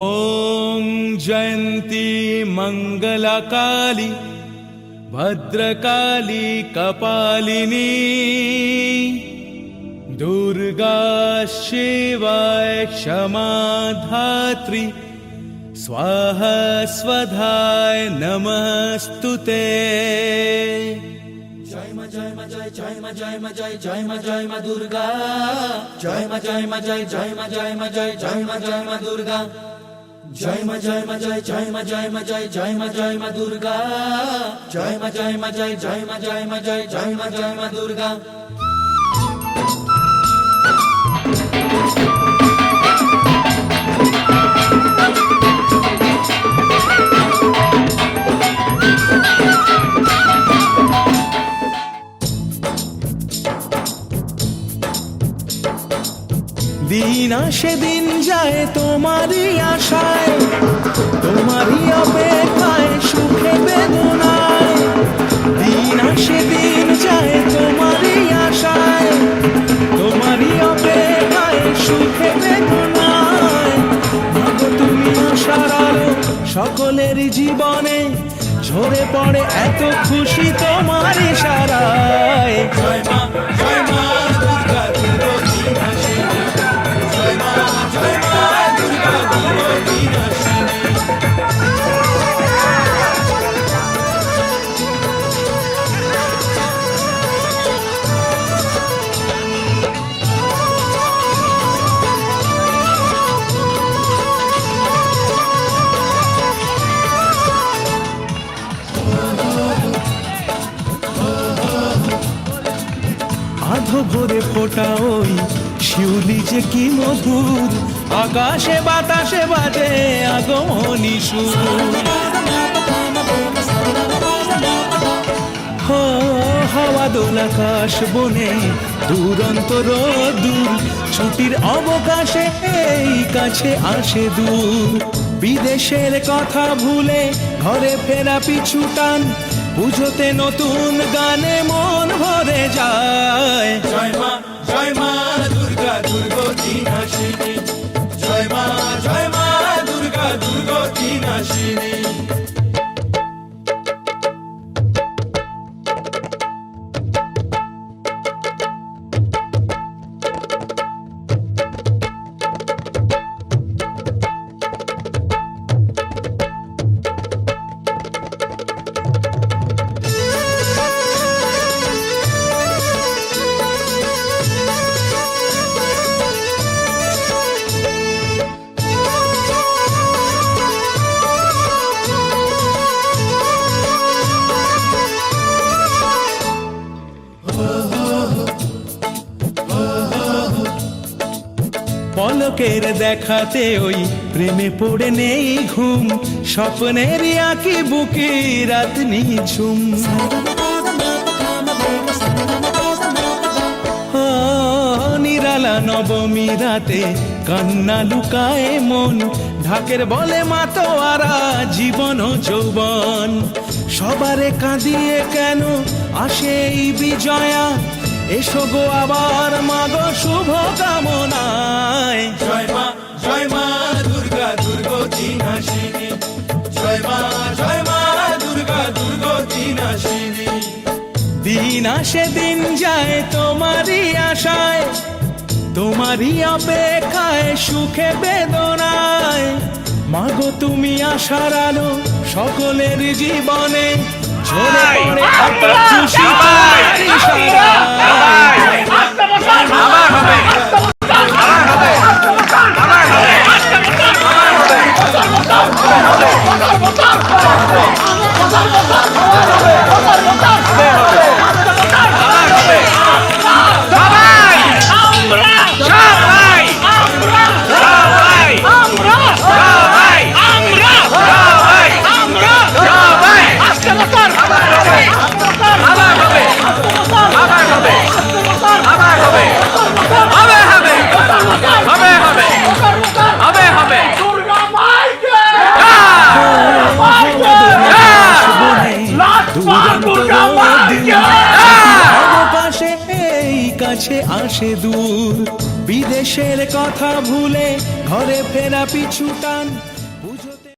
ॐ जयन्ती मङ्गलकाली भद्रकाली कपालिनी दुर्गा शिवाय क्षमा धात्री स्वाहा स्वधाय नमस्तुते। जय मा जय मा जय जय मा जय मा जय जय मा जय मा दुर्गा जय मा जय मा जय जय मा जय मा जय जय मा जय मा दुर्गा जय मा जय मा जय जय मा जय मा जय जय मा जय मा दुर्गा जय मा जय मा जय जय मा जय मा जय जय मा जय मा दुर्गा। दिन আসে দিন যায় তোমারই আশায়, তোমারই অপেক্ষায় সুখে বেদনায়। দিন আসে দিন যায় তোমারই আশায়, তোমারই অপেক্ষায় সুখে বেদনায়। ভাবো তুমি আশার আলো সকলের জীবনে, ঝরে পড়ে এত খুশি তোমার ইশারায়। জয় মা দুর্গা দুর্গতি নাশিনী, জয় মা দুর্গা দুর্গতি নাশিনী। আধো ভরে ফোটা ওই শিউলি যে কি মধুর, আকাশে বাতাসে বাজে আগমনী সুর। হাওয়া দোলাকাশ বনে দুরন্ত দূর, ছুটির অবকাশে এই কাছে আসে দূর। বিদেশের কথা ভুলে ঘরে ফেরা পিছু টান, পুজোতে নতুন গানে মন ভরে যায়। জয় মা দুর্গা দুর্গতি নাশিনী, জয় মা দুর্গা দুর্গতি নাশিনী। পলকের দেখাতে ওই প্রেমে পড়ে নেই ঘুম, স্বপ্নের আঁকি বুকে রাত নিঝুম। নিরালা নবমী রাতে কান্না লুকায় মন, ঢাকের বলে মাতোয়ারা জীবন যৌবন। সবারে কাঁদিয়ে কেন আসে এই বিজয়া, এসো গো আবার মাগো শুভ কামনায়। জয় মা দুর্গা দুর্গতি নাশিনী, জয় মা দুর্গা দুর্গতি নাশিনী। দিন আসে দিন যায় তোমারই আশায়, তোমারই অপেক্ষায় সুখে বেদনায়। মাগো তুমি আশার আলো সকলের জীবনে, ঝরে পড়ে এত খুশি তোমার ইশারায়। অবকাশে এই কাছে আসে দূর, বিদেশের কথা ভুলে ঘরে ফেরা পিছু টান পুজোতে